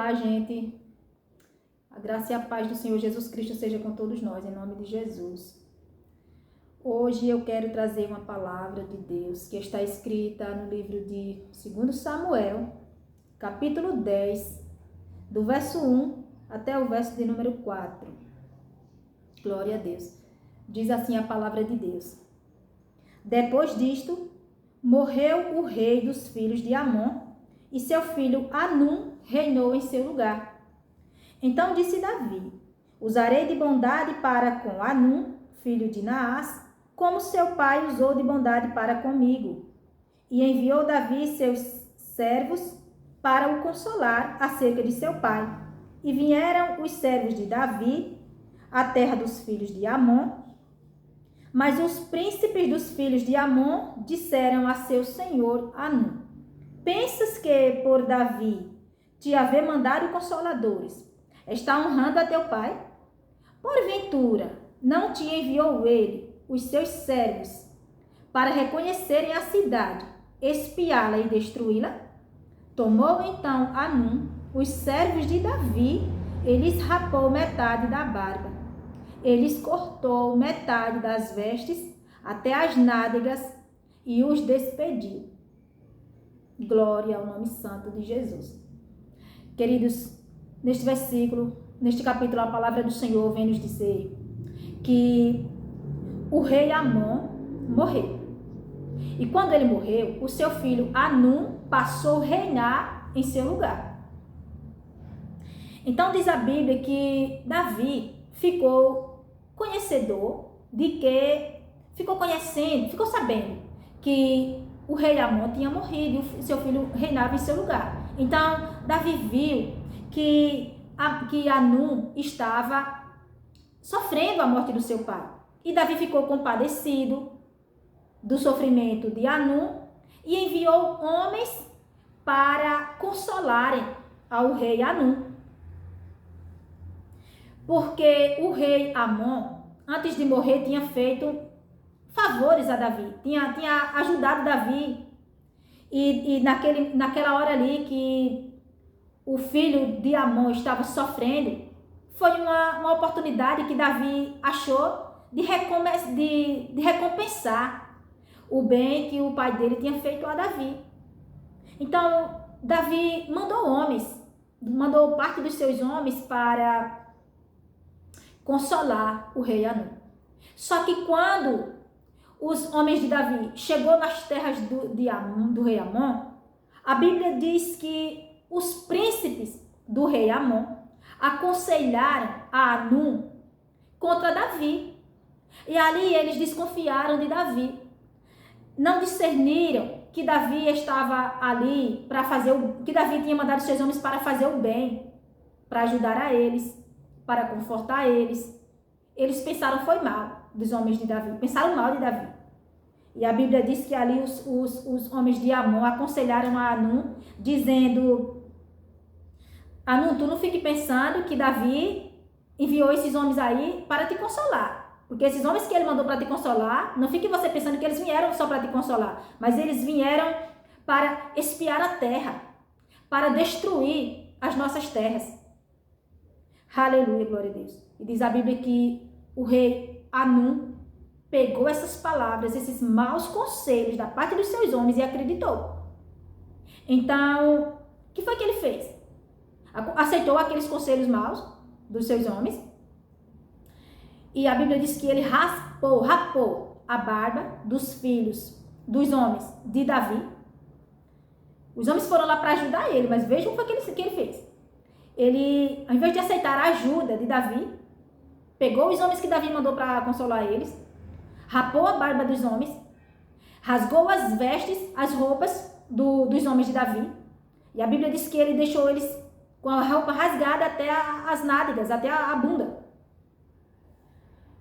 Olá, gente. A graça e a paz do Senhor Jesus Cristo seja com todos nós, em nome de Jesus. Hoje eu quero trazer uma palavra de Deus que está escrita no livro de 2 Samuel, capítulo 10, do verso 1 até o verso de número 4. Glória a Deus. Diz assim a palavra de Deus. Depois disto, morreu o rei dos filhos de Amon, e seu filho Anum reinou em seu lugar. Então disse Davi: usarei de bondade para com Anum, filho de Naás, como seu pai usou de bondade para comigo. E enviou Davi seus servos para o consolar acerca de seu pai. E vieram os servos de Davi à terra dos filhos de Amon. Mas os príncipes dos filhos de Amon disseram a seu senhor Anum: pensas que por Davi te haver mandado consoladores está honrando a teu pai? Porventura, não te enviou ele os seus servos para reconhecerem a cidade, espiá-la e destruí-la? Tomou então Anum os servos de Davi e lhes rapou metade da barba. Eles cortou metade das vestes até as nádegas e os despediu. Glória ao nome santo de Jesus. Queridos, neste versículo, neste capítulo, a palavra do Senhor vem nos dizer que o rei Amon morreu. E quando ele morreu, o seu filho Anum passou a reinar em seu lugar. Então diz a Bíblia que Davi ficou conhecedor ficou sabendo que o rei Amon tinha morrido e o seu filho reinava em seu lugar. Então, Davi viu que Anum estava sofrendo a morte do seu pai. E Davi ficou compadecido do sofrimento de Anum e enviou homens para consolarem ao rei Anum. Porque o rei Amon, antes de morrer, tinha feito favores a Davi, tinha ajudado Davi. E naquela hora ali que o filho de Amon estava sofrendo, foi uma oportunidade que Davi achou de recompensar o bem que o pai dele tinha feito a Davi. Então, Davi mandou parte dos seus homens para consolar o rei Anum. Só que quando os homens de Davi chegou nas terras do rei Amon, a Bíblia diz que os príncipes do rei Amon aconselharam a Anum contra Davi. E ali eles desconfiaram de Davi. Não discerniram que Davi estava ali para que Davi tinha mandado seus homens para fazer o bem, para ajudar a eles, para confortar eles. Eles pensaram foi mal dos homens de Davi, pensaram mal de Davi. E a Bíblia diz que ali os homens de Amon aconselharam a Anum, dizendo: Anum, tu não fique pensando que Davi enviou esses homens aí para te consolar. Porque esses homens que ele mandou para te consolar, não fique você pensando que eles vieram só para te consolar, mas eles vieram para espiar a terra, para destruir as nossas terras. Aleluia, glória a Deus. E diz a Bíblia que o rei Anum pegou essas palavras, esses maus conselhos da parte dos seus homens e acreditou. Então, o que foi que ele fez? Aceitou aqueles conselhos maus dos seus homens. E a Bíblia diz que ele rapou a barba dos dos homens de Davi. Os homens foram lá para ajudar ele, mas vejam o que ele fez. Ele, ao invés de aceitar a ajuda de Davi, pegou os homens que Davi mandou para consolar eles, rapou a barba dos homens, rasgou as vestes, as roupas dos homens de Davi. E a Bíblia diz que ele deixou eles com a roupa rasgada até as nádegas, até a bunda.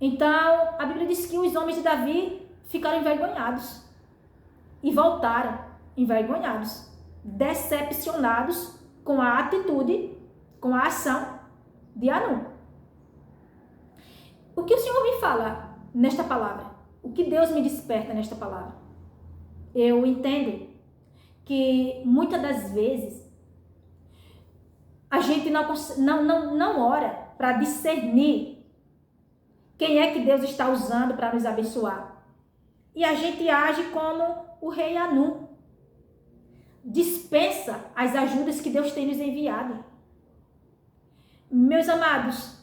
Então, a Bíblia diz que os homens de Davi ficaram envergonhados e voltaram envergonhados, decepcionados com a atitude, com a ação de Anum. O que o Senhor me fala nesta palavra? O que Deus me desperta nesta palavra? Eu entendo que muitas das vezes a gente não ora para discernir quem é que Deus está usando para nos abençoar. E a gente age como o rei Anum. Dispensa as ajudas que Deus tem nos enviado. Meus amados,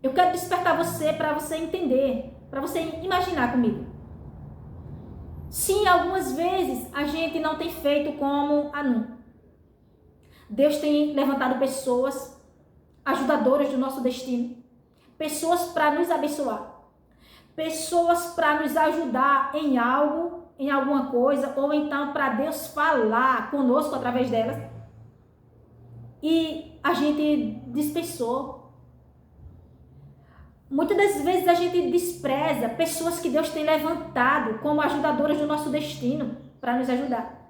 eu quero despertar você para você entender, para você imaginar comigo. Sim, algumas vezes a gente não tem feito como Anum. Deus tem levantado pessoas ajudadoras do nosso destino, pessoas para nos abençoar, pessoas para nos ajudar em algo, em alguma coisa, ou então para Deus falar conosco através delas. E a gente dispensou. Muitas das vezes a gente despreza pessoas que Deus tem levantado como ajudadoras do nosso destino para nos ajudar.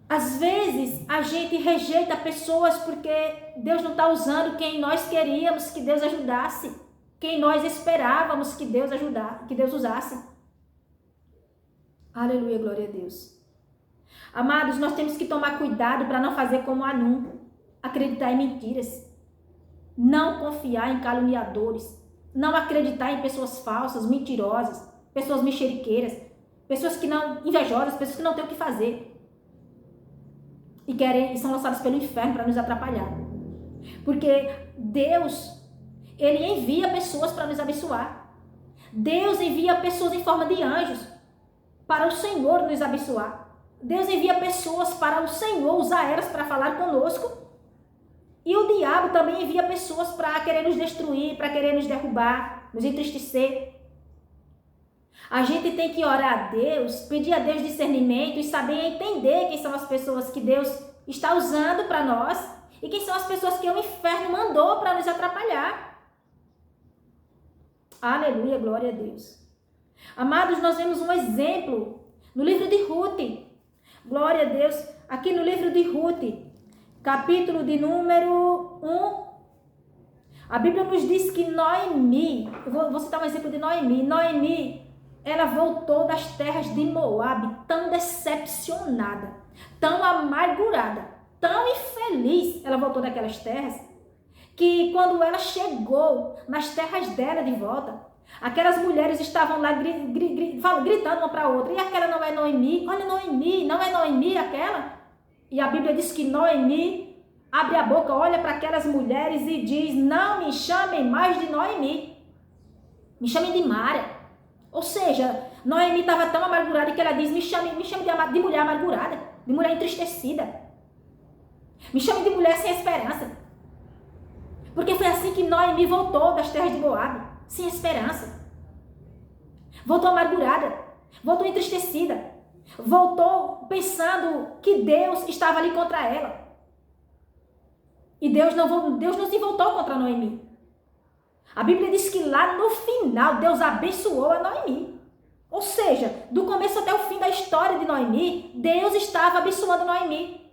Às vezes a gente rejeita pessoas porque Deus não está usando quem nós queríamos que Deus ajudasse, quem nós esperávamos que Deus usasse. Aleluia, glória a Deus. Amados, nós temos que tomar cuidado para não fazer como Anum, acreditar em mentiras, não confiar em caluniadores, não acreditar em pessoas falsas, mentirosas, pessoas mexeriqueiras, pessoas que não invejosas, pessoas que não têm o que fazer e são lançadas pelo inferno para nos atrapalhar. Porque Deus, Ele envia pessoas para nos abençoar. Deus envia pessoas em forma de anjos para o Senhor nos abençoar. Deus envia pessoas para o Senhor usar elas para falar conosco. E o diabo também envia pessoas para querer nos destruir, para querer nos derrubar, nos entristecer. A gente tem que orar a Deus, pedir a Deus discernimento e saber entender quem são as pessoas que Deus está usando para nós e quem são as pessoas que o inferno mandou para nos atrapalhar. Aleluia, glória a Deus. Amados, nós vemos um exemplo no livro de Ruth. Glória a Deus. Aqui no livro de Ruth, capítulo de número 1, a Bíblia nos diz que Noemi, eu vou citar um exemplo de Noemi. Noemi, ela voltou das terras de Moabe tão decepcionada, tão amargurada, tão infeliz. Ela voltou daquelas terras que quando ela chegou nas terras dela de volta, aquelas mulheres estavam lá gritando uma para a outra. E aquela não é Noemi? Olha Noemi, não é Noemi aquela? E a Bíblia diz que Noemi abre a boca, olha para aquelas mulheres e diz: não me chamem mais de Noemi, me chamem de Mara. Ou seja, Noemi estava tão amargurada que ela diz: me chame de mulher amargurada, de mulher entristecida, me chame de mulher sem esperança. Porque foi assim que Noemi voltou das terras de Moabe, sem esperança. Voltou amargurada, voltou entristecida, voltou pensando que Deus estava ali contra ela. E Deus não se voltou contra Noemi. A Bíblia diz que lá no final Deus abençoou a Noemi. Ou seja, do começo até o fim da história de Noemi, Deus estava abençoando Noemi.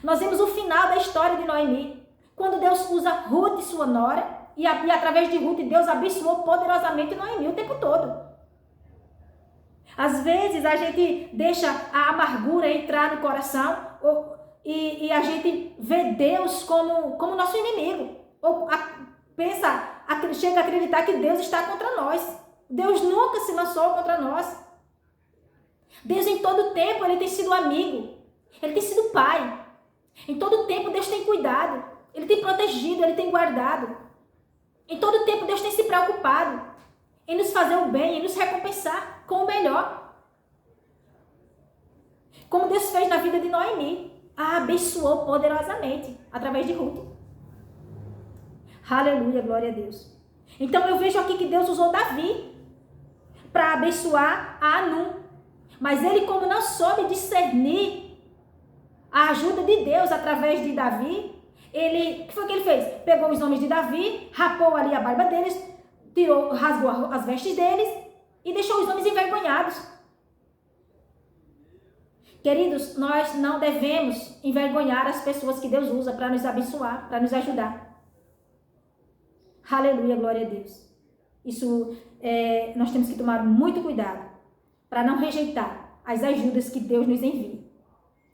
Nós vemos o final da história de Noemi, quando Deus usa Ruth, sua nora, e através de Ruth Deus abençoou poderosamente Noemi o tempo todo. Às vezes a gente deixa a amargura entrar no coração e a gente vê Deus como nosso inimigo. Ou chega a acreditar que Deus está contra nós. Deus nunca se lançou contra nós. Deus em todo tempo Ele tem sido amigo. Ele tem sido pai. Em todo tempo Deus tem cuidado. Ele tem protegido, Ele tem guardado. Em todo tempo Deus tem se preocupado em nos fazer o bem, em nos recompensar com o melhor. Como Deus fez na vida de Noemi. A abençoou poderosamente através de Ruth. Aleluia, glória a Deus. Então eu vejo aqui que Deus usou Davi para abençoar a Anum. Mas ele, como não soube discernir a ajuda de Deus através de Davi, o que foi que ele fez? Pegou os homens de Davi, rapou ali a barba deles, rasgou as vestes deles e deixou os homens envergonhados. Queridos, nós não devemos envergonhar as pessoas que Deus usa para nos abençoar, para nos ajudar. Aleluia, glória a Deus. Isso, nós temos que tomar muito cuidado para não rejeitar as ajudas que Deus nos envia.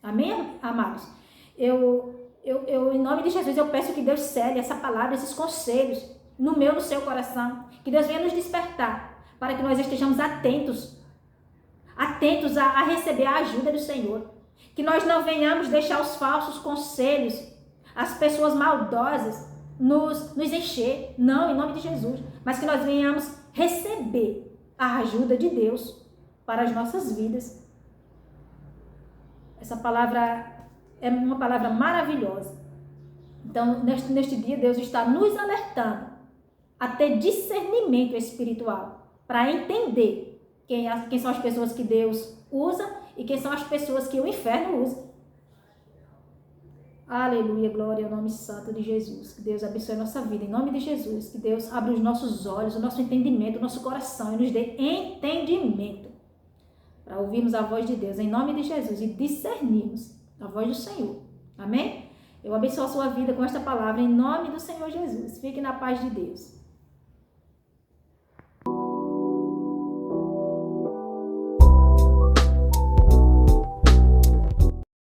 Amém, amados? Em nome de Jesus, eu peço que Deus cele essa palavra, esses conselhos no meu, no seu coração. Que Deus venha nos despertar para que nós estejamos atentos a receber a ajuda do Senhor. Que nós não venhamos deixar os falsos conselhos, as pessoas maldosas nos encher. Não, em nome de Jesus. Mas que nós venhamos receber a ajuda de Deus para as nossas vidas. Essa palavra é uma palavra maravilhosa. Então, neste dia, Deus está nos alertando a ter discernimento espiritual para entender quem são as pessoas que Deus usa e quem são as pessoas que o inferno usa. Aleluia, glória ao nome santo de Jesus. Que Deus abençoe a nossa vida, em nome de Jesus. Que Deus abra os nossos olhos, o nosso entendimento, o nosso coração e nos dê entendimento para ouvirmos a voz de Deus, em nome de Jesus, e discernirmos a voz do Senhor. Amém? Eu abençoo a sua vida com esta palavra, em nome do Senhor Jesus. Fique na paz de Deus.